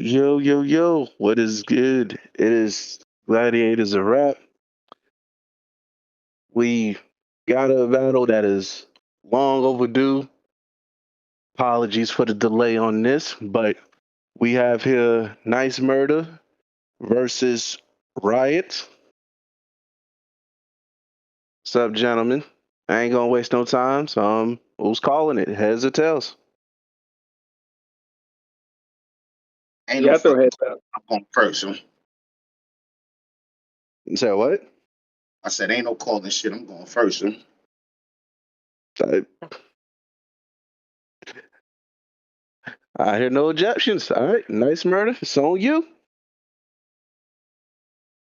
Yo, yo, yo, what is good? It is Gladiators a Rap. We got a battle that is long overdue. Apologies for the delay on this, but we have here NyceMurda versus Rhyot. What's up, gentlemen? I ain't gonna waste no time, so who's calling it? Heads or tails? Ain't no Yeah, I throw fucking. heads up. I'm going first. Huh? You said what? I said ain't no calling shit. I'm going first. Huh? I, I hear no objections. All right, NyceMurda, it's on you.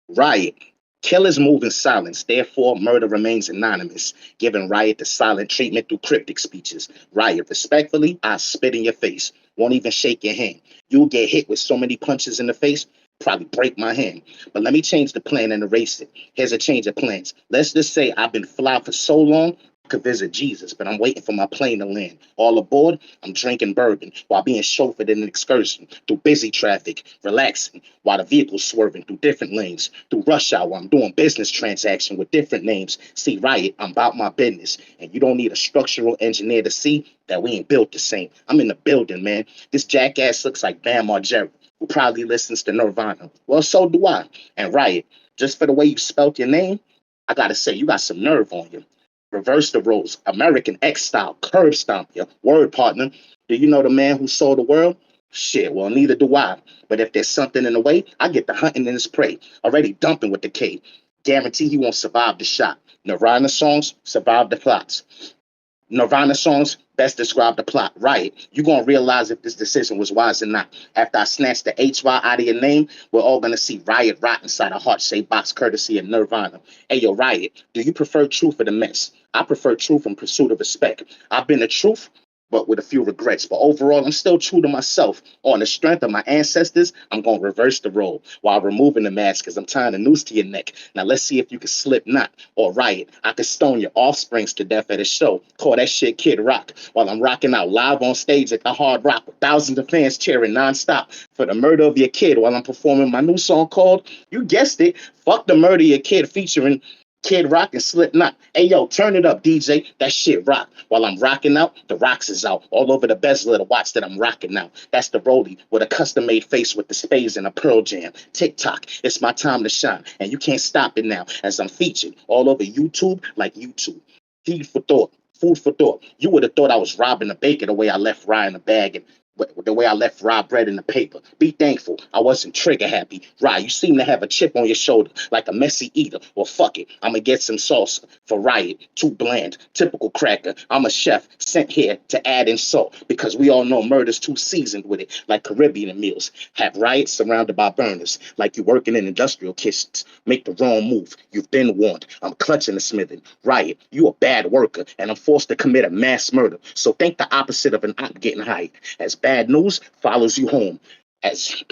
Riot. Killers move in silence, therefore murder remains anonymous, giving Riot the silent treatment through cryptic speeches. Riot, respectfully, I spit in your face. Won't even shake your hand. You'll get hit with so many punches in the face, probably break my hand. But let me change the plan and erase it. Here's a change of plans. Let's just say I've been fly for so long, I could visit Jesus, but I'm waiting for my plane to land. All aboard, I'm drinking bourbon while being chauffeured in an excursion through busy traffic, relaxing while the vehicle's swerving through different lanes. Through rush hour, I'm doing business transaction with different names. See, Riot, I'm about my business, and you don't need a structural engineer to see that we ain't built the same. I'm in the building, man. This jackass looks like Bam Margera, who probably listens to Nirvana. Well, so do I. And Riot, just for the way you spelt your name, I gotta say, you got some nerve on you. Reverse the roles, American X style, curb stomp your word partner. Do you know the man who saw the world? Shit, well, neither do I. But if there's something in the way, I get the hunting in his prey. Already dumping with the K. Guarantee he won't survive the shot. Nirvana songs survive the plots. Nirvana songs best describe the plot. Right. You're going to realize if this decision was wise or not. After I snatch the HY out of your name, we're all going to see Riot rot inside a heart-shaped box courtesy of Nirvana. Hey, yo, Riot, do you prefer truth or the mess? I prefer truth in pursuit of respect. I've been the truth, but with a few regrets. But overall, I'm still true to myself. On the strength of my ancestors, I'm going to reverse the role while removing the mask because I'm tying a noose to your neck. Now, let's see if you can slip knot or Riot. I could stone your offsprings to death at a show. Call that shit Kid Rock while I'm rocking out live on stage at the Hard Rock with thousands of fans cheering nonstop for the murder of your kid while I'm performing my new song called, you guessed it, Fuck the Murder of Your Kid featuring Kid Rock and Slipknot. Hey yo, turn it up, DJ. That shit rock. While I'm rocking out, the rocks is out all over the bezel of the watch that I'm rocking now. That's the Rollie with a custom-made face with the spades and a pearl jam. TikTok, it's my time to shine, and you can't stop it now as I'm featured all over YouTube like YouTube. Feed for thought. Food for thought. You would have thought I was robbing the baker the way I left Rye in the bag and the way I left Rye bread in the paper. Be thankful I wasn't trigger happy. Rye, you seem to have a chip on your shoulder like a messy eater. Well, fuck it. I'm going to get some salsa for Riot. Too bland. Typical cracker. I'm a chef sent here to add in salt because we all know murder's too seasoned with it like Caribbean meals. Have Riot surrounded by burners like you working in industrial kitchens. Make the wrong move. You've been warned. I'm clutching the smithing. Riot, you a bad worker and I'm forced to commit a mass murder. So think the opposite of an op getting hired. As bad news follows you home. As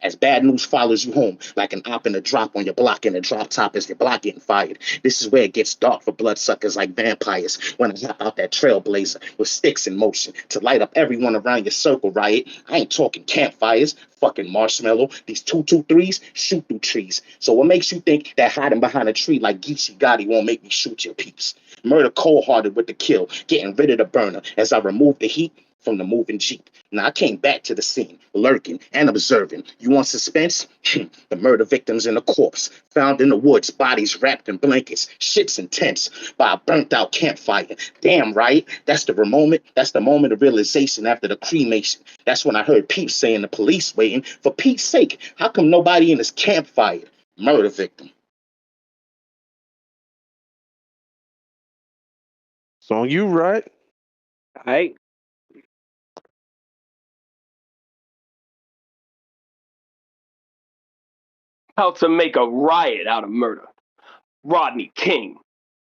as bad news follows you home, like an op and a drop on your block and a drop top as your block getting fired. This is where it gets dark for bloodsuckers like vampires. When I hop out that trailblazer with sticks in motion to light up everyone around your circle, Riot. I ain't talking campfires, fucking marshmallow. These 223s shoot through trees. So what makes you think that hiding behind a tree like Geechee Gotti won't make me shoot your peeps? Murder cold-hearted with the kill, getting rid of the burner as I remove the heat from the moving Jeep. Now I came back to the scene, lurking and observing. You want suspense? The murder victims in a corpse, found in the woods, bodies wrapped in blankets. Shit's intense by a burnt out campfire. Damn right. That's the moment. That's the moment of realization after the cremation. That's when I heard peeps saying the police waiting. For Pete's sake, how come nobody in this campfire? Murder victim. It's on you, right? All right. How to make a riot out of murder. Rodney King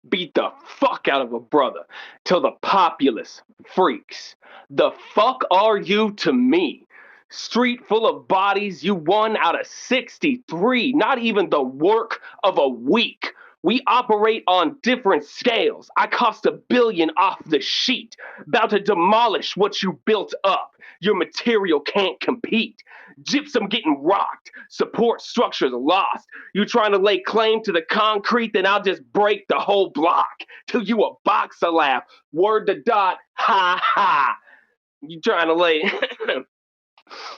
beat the fuck out of a brother till the populace freaks. The fuck are you to me? Street full of bodies, you won out of 63. Not even the work of a week. We operate on different scales. I cost $1 billion off the sheet, about to demolish what you built up. Your material can't compete. Gypsum getting rocked, support structures lost. You trying to lay claim to the concrete, then I'll just break the whole block till you a boxer laugh. Word to dot, ha ha. You trying to lay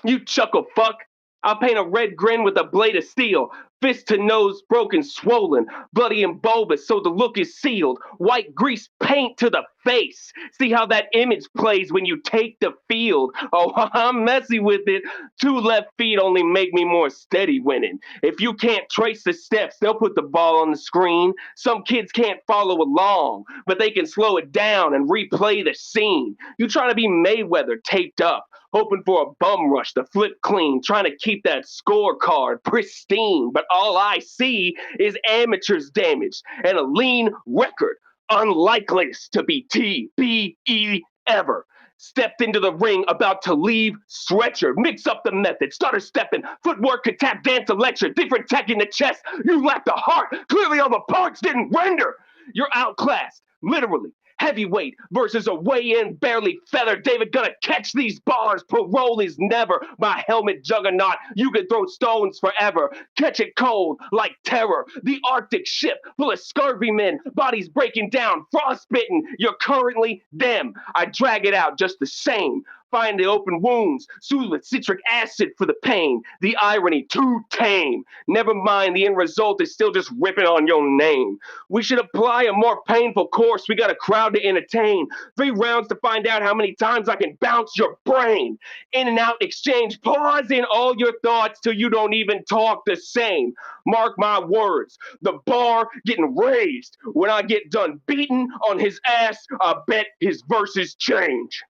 You chuckle fuck. I'll paint a red grin with a blade of steel. Fist to nose broken, swollen, bloody and bulbous, so the look is sealed. White grease paint to the face. See how that image plays when you take the field. Oh, I'm messy with it. 2 left feet only make me more steady winning. If you can't trace the steps, they'll put the ball on the screen. Some kids can't follow along, but they can slow it down and replay the scene. You trying to be Mayweather taped up, hoping for a bum rush to flip clean, trying to keep that scorecard pristine. But all I see is amateurs damaged and a lean record, unlikeliest to be TBE ever. Stepped into the ring, about to leave, stretcher, mix up the method, starter stepping, footwork, could tap dance, lecture, different tech in the chest. You lack the heart, clearly all the parts didn't render. You're outclassed, literally. Heavyweight versus a weigh-in barely feathered. David gonna catch these bars. Parole is never. My helmet juggernaut. You can throw stones forever. Catch it cold like terror. The Arctic ship full of scurvy men. Bodies breaking down. Frostbitten. You're currently them. I drag it out just the same. Find the open wounds, soothe with citric acid for the pain. The irony, too tame. Never mind, the end result is still just ripping on your name. We should apply a more painful course. We got a crowd to entertain. 3 rounds to find out how many times I can bounce your brain. In and out exchange, pause in all your thoughts till you don't even talk the same. Mark my words, the bar getting raised. When I get done beating on his ass, I bet his verses change.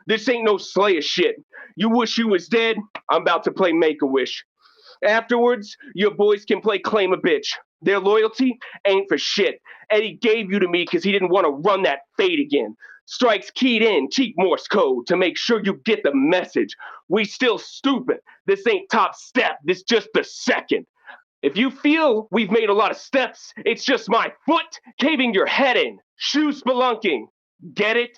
This ain't no Slayer shit. You wish you was dead? I'm about to play Make-A-Wish. Afterwards, your boys can play Claim a Bitch. Their loyalty ain't for shit. Eddie gave you to me because he didn't want to run that fade again. Strikes keyed in, cheap Morse code to make sure you get the message. We still stupid. This ain't top step. This just the second. If you feel we've made a lot of steps, it's just my foot caving your head in. Shoe spelunking. Get it?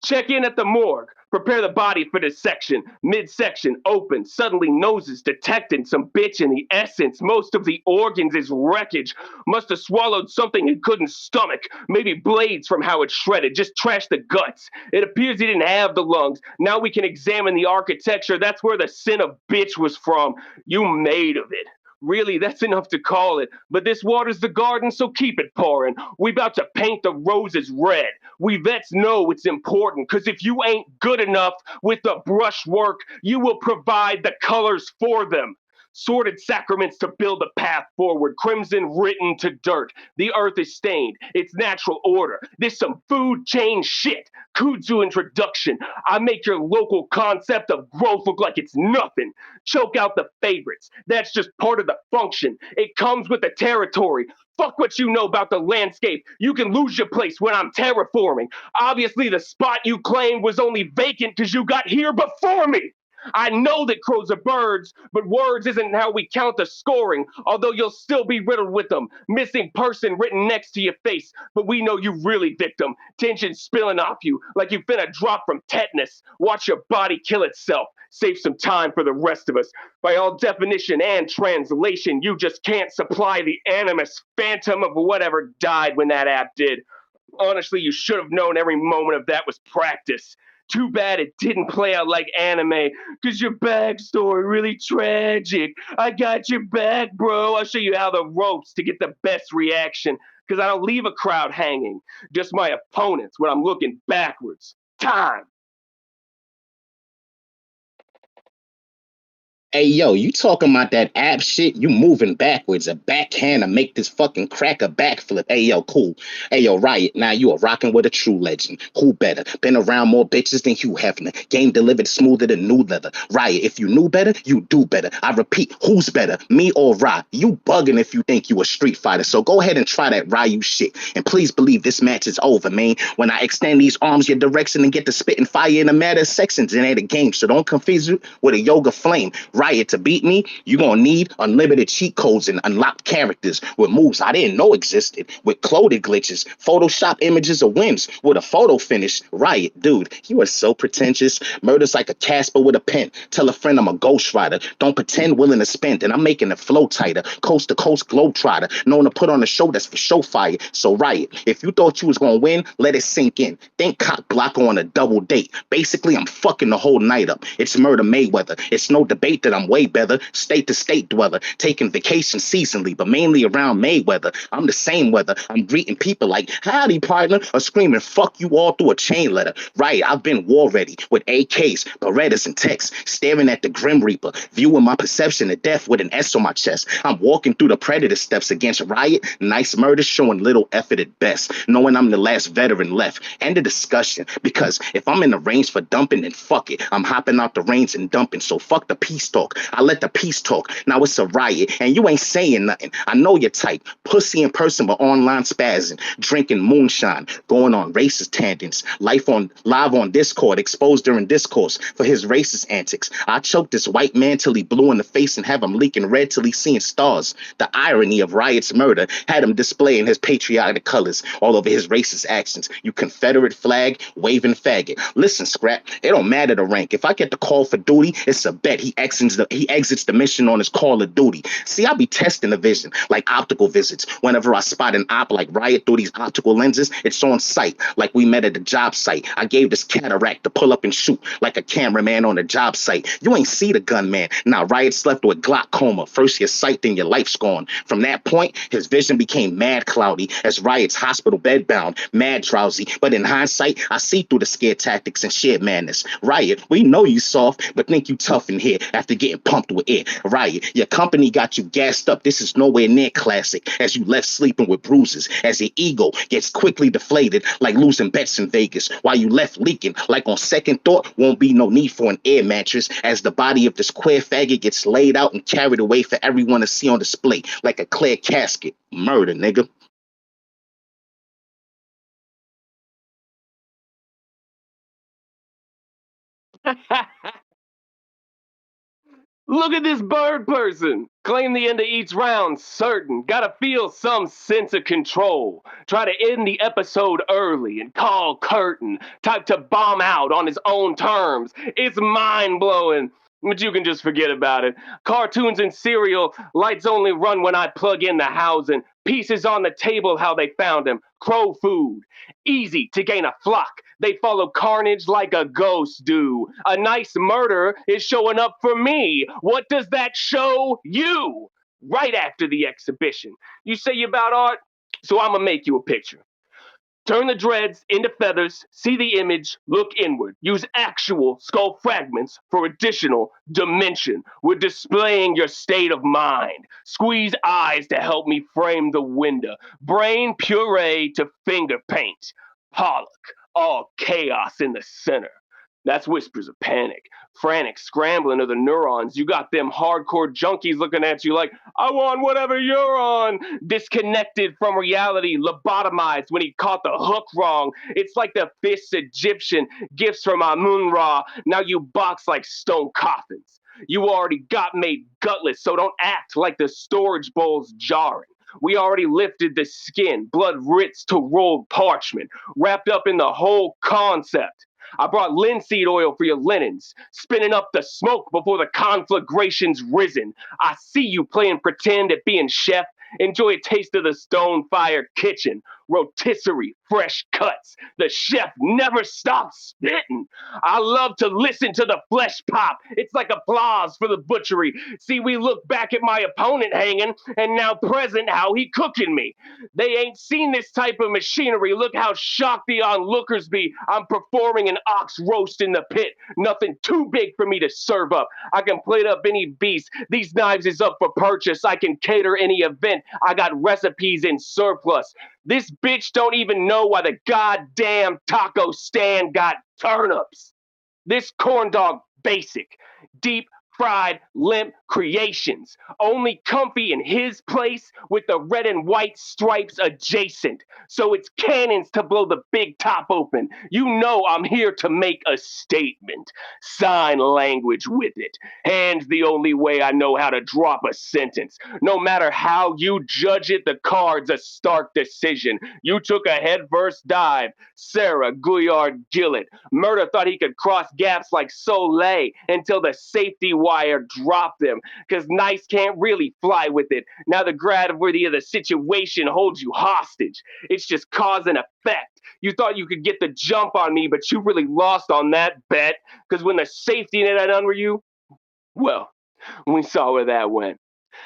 Check in at the morgue. Prepare the body for dissection. Midsection open. Suddenly noses detecting some bitch in the essence. Most of the organs is wreckage. Must have swallowed something he couldn't stomach. Maybe blades from how it's shredded. Just trash the guts. It appears he didn't have the lungs. Now we can examine the architecture. That's where the sin of bitch was from. You made of it. Really, that's enough to call it. But this water's the garden, so keep it pouring. We about to paint the roses red. We vets know it's important, because if you ain't good enough with the brushwork, you will provide the colors for them. Sorted sacraments to build a path forward, crimson written to dirt. The earth is stained, it's natural order. This some food chain shit. Kudzu introduction. I make your local concept of growth look like it's nothing. Choke out the favorites. That's just part of the function. It comes with the territory. Fuck what you know about the landscape. You can lose your place when I'm terraforming. Obviously, the spot you claimed was only vacant because you got here before me. I know that crows are birds, but words isn't how we count the scoring, although you'll still be riddled with them. Missing person written next to your face, but we know you really victim. Tension spilling off you like you finna drop from tetanus. Watch your body kill itself. Save some time for the rest of us. By all definition and translation, you just can't supply the animus phantom of whatever died when that app did. Honestly, you should have known every moment of that was practice. Too bad it didn't play out like anime, because your backstory really tragic. I got your back, bro. I'll show you how the ropes to get the best reaction, because I don't leave a crowd hanging. Just my opponents when I'm looking backwards. Time. Hey, yo, you talking about that app shit? You moving backwards, a backhand to make this fucking cracker backflip. Hey, yo, cool. Hey, yo, Rhyot, now you are rocking with a true legend. Who better? Been around more bitches than Hugh Hefner. Game delivered smoother than new leather. Rhyot, if you knew better, you do better. I repeat, who's better, me or Rye? You bugging if you think you a street fighter. So go ahead and try that Ryu shit. And please believe this match is over, man. When I extend these arms your direction and get to spitting fire in a matter of sections, it ain't a game. So don't confuse it with a yoga flame. Rhyot to beat me, you gonna need unlimited cheat codes and unlocked characters with moves I didn't know existed, with clothing glitches, Photoshop images of wins with a photo finish. Rhyot, dude, you are so pretentious. Murder's like a Casper with a pen. Tell a friend I'm a ghostwriter. Don't pretend willing to spend, and I'm making the flow tighter. Coast to coast globetrotter, known to put on a show that's for show fire. So Rhyot, if you thought you was gonna win, let it sink in. Think cock blocker on a double date. Basically, I'm fucking the whole night up. It's Murder Mayweather. It's no debate that I'm way better. State to state dweller, taking vacation seasonally, but mainly around Mayweather. I'm the same weather. I'm greeting people like, howdy, partner, or screaming, fuck you all through a chain letter. Right, I've been war ready with AKs, Berettas, and texts, staring at the Grim Reaper, viewing my perception of death with an S on my chest. I'm walking through the predator steps against Rhyot, NyceMurda, showing little effort at best, knowing I'm the last veteran left. End of discussion, because if I'm in the range for dumping, then fuck it. I'm hopping out the range and dumping, so fuck the peace talk. I let the peace talk. Now it's a riot, and you ain't saying nothing. I know your type. Pussy in person, but online spazzing, drinking moonshine, going on racist tangents, live on Discord, exposed during discourse for his racist antics. I choked this white man till he blew in the face and have him leaking red till he's seeing stars. The irony of Rhyot's murder had him displaying his patriotic colors all over his racist actions. You Confederate flag waving faggot. Listen, Scrap, it don't matter the rank. If I get the call for duty, it's a bet he exits the mission on his call of duty. See, I be testing the vision like optical visits. Whenever I spot an op like Rhyot through these optical lenses, it's on sight, like we met at the job site. I gave this cataract to pull up and shoot like a cameraman on a job site. You ain't see the gunman. Now Rhyot's left with glaucoma. First your sight, then your life's gone. From that point, his vision became mad cloudy as Rhyot's hospital bedbound, mad drowsy. But in hindsight, I see through the scare tactics and shared madness. Rhyot, we know you soft, but think you tough in here after getting pumped with air. Rhyot, your company got you gassed up. This is nowhere near classic as you left sleeping with bruises, as your ego gets quickly deflated like losing bets in Vegas, while you left leaking like on second thought won't be no need for an air mattress as the body of this queer faggot gets laid out and carried away for everyone to see on display like a clear casket. Murder, nigga. Look at this bird person. Claim the end of each round, certain. Gotta feel some sense of control. Try to end the episode early and call curtain. Type to bomb out on his own terms. It's mind blowing. But you can just forget about it. Cartoons and cereal, lights only run when I plug in the housing. Pieces on the table, how they found him. Crow food. Easy to gain a flock. They follow carnage like a ghost do. A NyceMurda is showing up for me. What does that show you? Right after the exhibition. You say you about art, so I'm gonna make you a picture. Turn the dreads into feathers, see the image, look inward. Use actual skull fragments for additional dimension. We're displaying your state of mind. Squeeze eyes to help me frame the window. Brain puree to finger paint. Pollock, all chaos in the center. That's whispers of panic, frantic scrambling of the neurons. You got them hardcore junkies looking at you like, I want whatever you're on. Disconnected from reality, lobotomized when he caught the hook wrong. It's like the fifth Egyptian gifts from Amun Ra. Now you box like stone coffins. You already got made gutless, so don't act like the storage bowl's jarring. We already lifted the skin, blood ritz to rolled parchment, wrapped up in the whole concept. I brought linseed oil for your linens, spinning up the smoke before the conflagration's risen. I see you playing pretend at being chef. Enjoy a taste of the stone fire kitchen. Rotisserie, fresh cuts. The chef never stops spitting. I love to listen to the flesh pop. It's like applause for the butchery. See, we look back at my opponent hanging, and now present how he cooking me. They ain't seen this type of machinery. Look how shocked the onlookers be. I'm performing an ox roast in the pit. Nothing too big for me to serve up. I can plate up any beast. These knives is up for purchase. I can cater any event. I got recipes in surplus. This bitch don't even know why the goddamn taco stand got turnips. This corn dog basic, deep fried, limp creations, only comfy in his place with the red and white stripes adjacent. So it's cannons to blow the big top open. You know I'm here to make a statement. Sign language with it. Hands the only way I know how to drop a sentence. No matter how you judge it, the card's a stark decision. You took a headfirst dive. Sarah Gouillard Gillett. Murda thought he could cross gaps like Soleil until the safety wire dropped him. Because Nice can't really fly with it. Now the gravity of the situation holds you hostage. It's just cause and effect. You thought you could get the jump on me, but you really lost on that bet. Because when the safety net had under you, well, we saw where that went.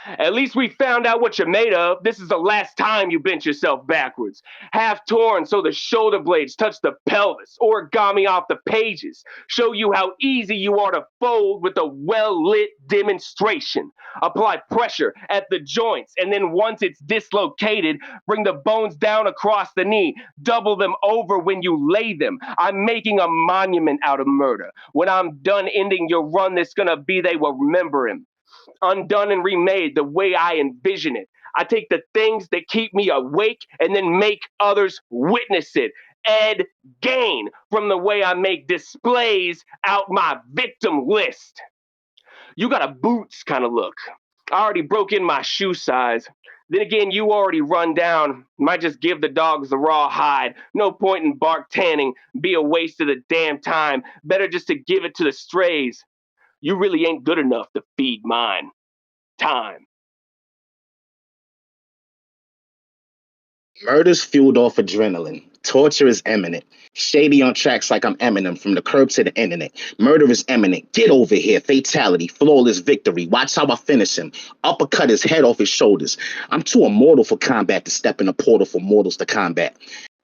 At least we found out what you're made of. This is the last time you bent yourself backwards. Half torn so the shoulder blades touch the pelvis. Origami off the pages. Show you how easy you are to fold with a well-lit demonstration. Apply pressure at the joints, and then once it's dislocated, bring the bones down across the knee. Double them over when you lay them. I'm making a monument out of murder. When I'm done ending your run, that's gonna be they will remember him. Undone and remade the way I envision it. I take the things that keep me awake and then make others witness it. Ed Gain from the way I make displays out my victim list. You got a boots kind of look. I already broke in my shoe size. Then again, you already run down. Might just give the dogs the raw hide. No point in bark tanning. Be a waste of the damn time. Better just to give it to the strays. You really ain't good enough to feed mine. Time. Murder's fueled off adrenaline. Torture is imminent. Shady on tracks like I'm Eminem from the curb to the internet. Murder is imminent. Get over here. Fatality. Flawless victory. Watch how I finish him. Uppercut his head off his shoulders. I'm too immortal for combat to step in a portal for mortals to combat.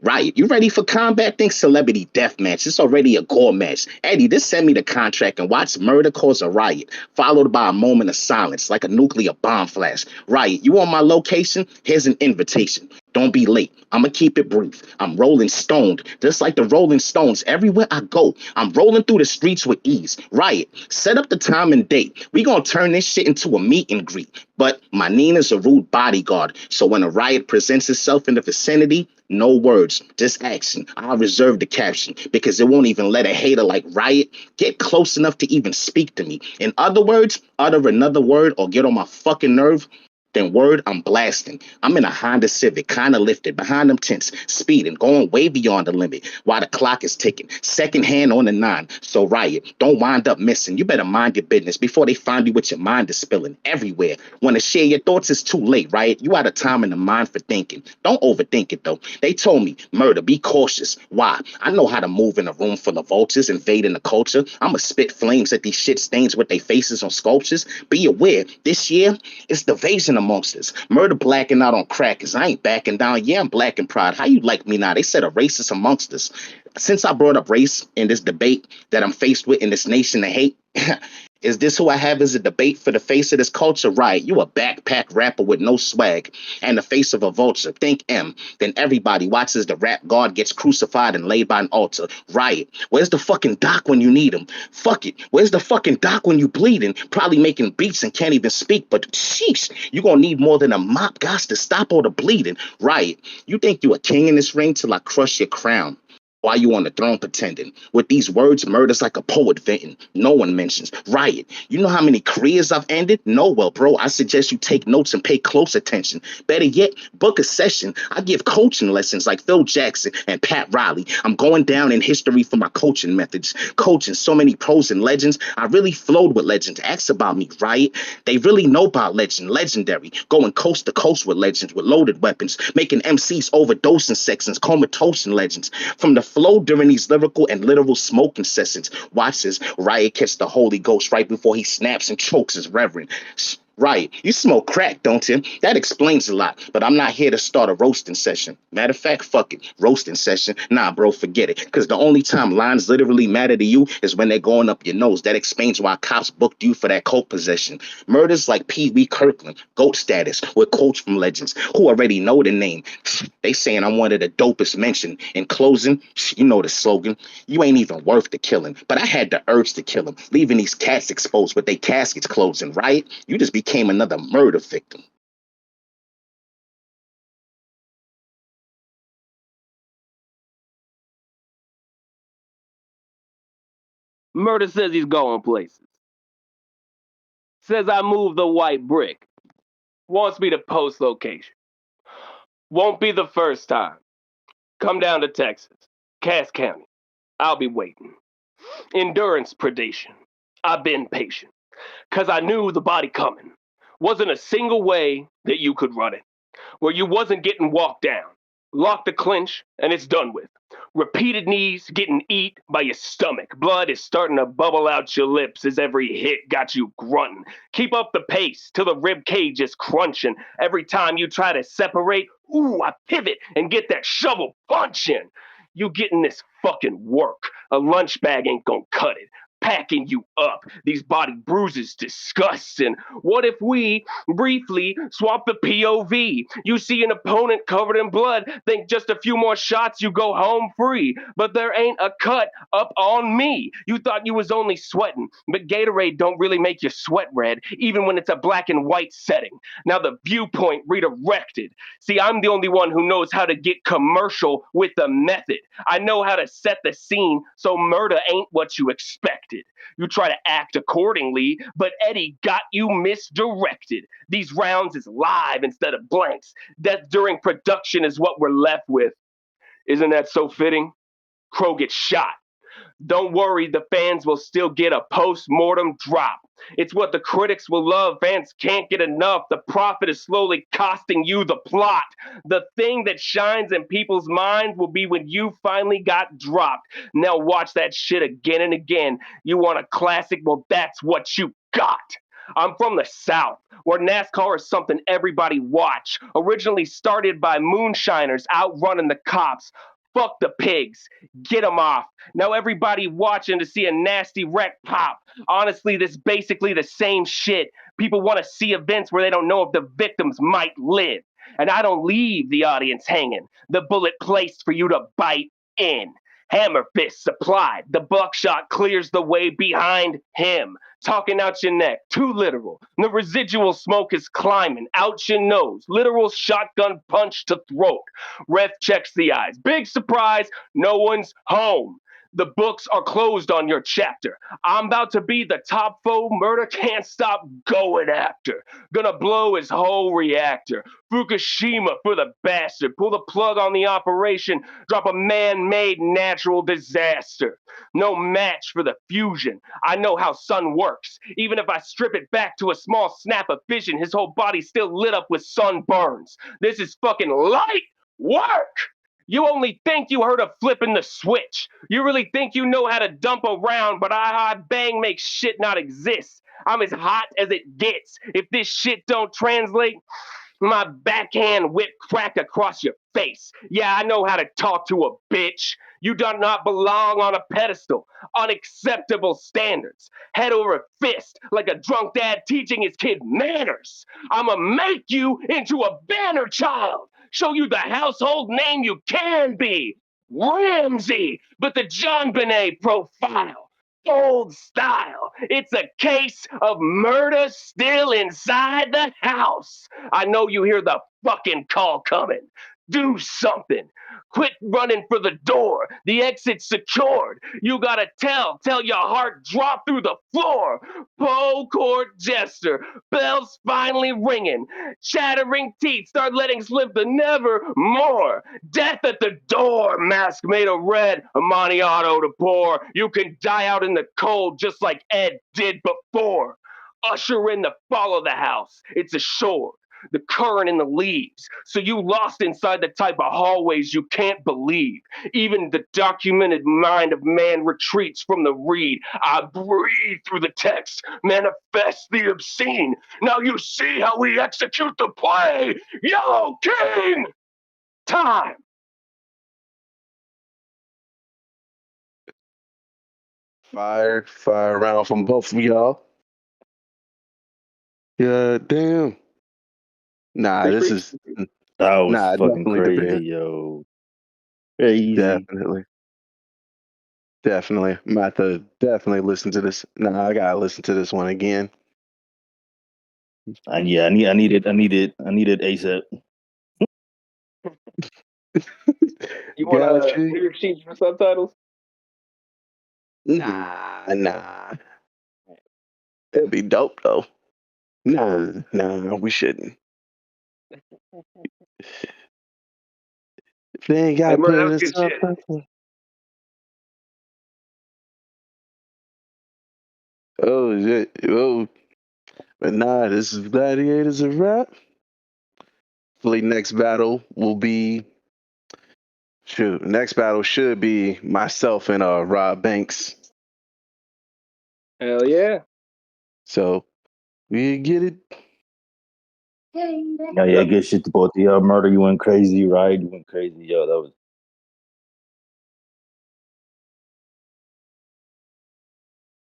Rhyot, you ready for combat? Think celebrity death match. It's already a gore match. Eddie, just send me the contract and watch murder cause a riot, followed by a moment of silence like a nuclear bomb flash. Rhyot, you want my location? Here's an invitation. Don't be late. I'm going to keep it brief. I'm rolling stoned, just like the Rolling Stones. Everywhere I go, I'm rolling through the streets with ease. Rhyot, set up the time and date. We going to turn this shit into a meet and greet. But my Nina's a rude bodyguard, so when a riot presents itself in the vicinity, no words, just action. I'll reserve the caption because it won't even let a hater like Rhyot get close enough to even speak to me. In other words, utter another word or get on my fucking nerve. Then word, I'm blasting. I'm in a Honda Civic, kind of lifted, behind them tents, speeding, going way beyond the limit while the clock is ticking. Second hand on the 9. So Rhyot, don't wind up missing. You better mind your business before they find you with your mind is spilling everywhere. Want to share your thoughts? It's too late, Rhyot. You out of time in the mind for thinking. Don't overthink it though. They told me, murder, be cautious. Why? I know how to move in a room full of vultures, invading the culture. I'ma spit flames at these shit stains with their faces on sculptures. Be aware, this year, it's division amongst us. Murder blacking out on crackers. I ain't backing down. Yeah, I'm black and proud. How you like me now? They said a racist amongst us. Since I brought up race in this debate that I'm faced with in this nation of hate, is this who I have as a debate for the face of this culture? Right, you a backpack rapper with no swag and the face of a vulture. Think M. Then everybody watches the rap god gets crucified and laid by an altar. Rhyot, where's the fucking doc when you need him? Fuck it, where's the fucking doc when you bleeding? Probably making beats and can't even speak, but sheesh, you gonna need more than a mop, gosh, to stop all the bleeding. Rhyot, you think you a king in this ring till I crush your crown. Why you on the throne pretending? With these words, murder's like a poet venting. No one mentions. Rhyot, you know how many careers I've ended? No, well, bro, I suggest you take notes and pay close attention. Better yet, book a session. I give coaching lessons like Phil Jackson and Pat Riley. I'm going down in history for my coaching methods. Coaching so many pros and legends. I really flowed with legends. Ask about me, Rhyot. They really know about legend. Legendary. Going coast to coast with legends with loaded weapons. Making MCs overdosing sections. Comatose legends. From the flow during these lyrical and literal smoking sessions. Watch this. Rhyot catch the Holy Ghost right before he snaps and chokes his reverend. Right. You smoke crack, don't you? That explains a lot. But I'm not here to start a roasting session. Matter of fact, fuck it. Roasting session. Nah, bro, forget it. Because the only time lines literally matter to you is when they're going up your nose. That explains why cops booked you for that coke possession. Murders like Pee Wee Kirkland, GOAT status, with quotes from legends who already know the name. They saying I'm one of the dopest mentioned. In closing, you know the slogan. You ain't even worth the killing. But I had the urge to kill him, leaving these cats exposed with their caskets closing, right? You just became another murder victim. Murda says he's going places. Says I moved the white brick. Wants me to post location. Won't be the first time. Come down to Texas. Cass County. I'll be waiting. Endurance predation. I've been patient. Cause I knew the body coming. Wasn't a single way that you could run it. Where you wasn't getting walked down. Lock the clinch, and it's done with. Repeated knees getting eat by your stomach. Blood is starting to bubble out your lips as every hit got you grunting. Keep up the pace till the rib cage is crunching. Every time you try to separate, ooh, I pivot and get that shovel punching. You getting this fucking work. A lunch bag ain't gonna cut it. Packing you up. These body bruises disgusting. What if we briefly swap the POV? You see an opponent covered in blood, think just a few more shots, you go home free. But there ain't a cut up on me. You thought you was only sweating, but Gatorade don't really make you sweat red, even when it's a black and white setting. Now the viewpoint redirected. See, I'm the only one who knows how to get commercial with the method. I know how to set the scene so murder ain't what you expected. You try to act accordingly, but Eddie got you misdirected. These rounds is live instead of blanks. Death during production is what we're left with. Isn't that so fitting? Crow gets shot. Don't worry, the fans will still get a post-mortem drop. It's what the critics will love. Fans can't get enough. The profit is slowly costing you the plot. The thing that shines in people's minds will be when you finally got dropped. Now watch that shit again and again. You want a classic? Well, that's what you got. I'm from the South, where NASCAR is something everybody watch. Originally started by moonshiners outrunning the cops. Fuck the pigs. Get them off. Now everybody watching to see a nasty wreck pop. Honestly, this is basically the same shit. People want to see events where they don't know if the victims might live. And I don't leave the audience hanging. The bullet placed for you to bite in. Hammer fist supplied. The buckshot clears the way behind him. Talking out your neck, too literal. The residual smoke is climbing out your nose. Literal shotgun punch to throat. Ref checks the eyes. Big surprise, no one's home. The books are closed on your chapter. I'm about to be the top foe murder can't stop going after. Gonna blow his whole reactor. Fukushima for the bastard. Pull the plug on the operation. Drop a man-made natural disaster. No match for the fusion. I know how sun works. Even if I strip it back to a small snap of vision, his whole body's still lit up with sunburns. This is fucking light work. You only think you heard of flipping the switch. You really think you know how to dump around, but I bang makes shit not exist. I'm as hot as it gets. If this shit don't translate, my backhand whip crack across your face. Yeah, I know how to talk to a bitch. You do not belong on a pedestal. Unacceptable standards. Head over fist like a drunk dad teaching his kid manners. I'ma make you into a banner child. Show you the household name you can be. Ramsey, but the John Benet profile. Old style. It's a case of murder still inside the house. I know you hear the fucking call coming. Do something. Quit running for the door. The exit's secured. You gotta tell your heart drop through the floor. Poe court jester. Bells finally ringing. Chattering teeth start letting slip the never more. Death at the door. Mask made of red. Amontillado to pour. You can die out in the cold just like Ed did before. Usher in the fall of the house. It's assured. the current in the leaves. So you lost inside the type of hallways you can't believe. Even the documented mind of man retreats from the read. I breathe through the text, manifest the obscene. Now you see how we execute the play. Yellow King! Time! Fire round from both of y'all. Yeah, damn. Nah, this is That was fucking definitely the crazy, band. yo. Crazy. Definitely. I'm about to definitely listen to this. Nah, I gotta listen to this one again. And yeah, I need it ASAP. You want Got a you. lyric sheet for subtitles? Nah. It'd be dope though. Nah, we shouldn't. If they ain't Hey, gotta Murder, put that it was in good shit. subtitles. Oh shit. Oh, but nah, this is Gladiators of Rap. Hopefully next battle will be next battle should be myself and Rob Banks. Hell yeah. So we get it. Yeah, good shit to both of y'all. Murder, you went crazy, right? You went crazy, yo. That was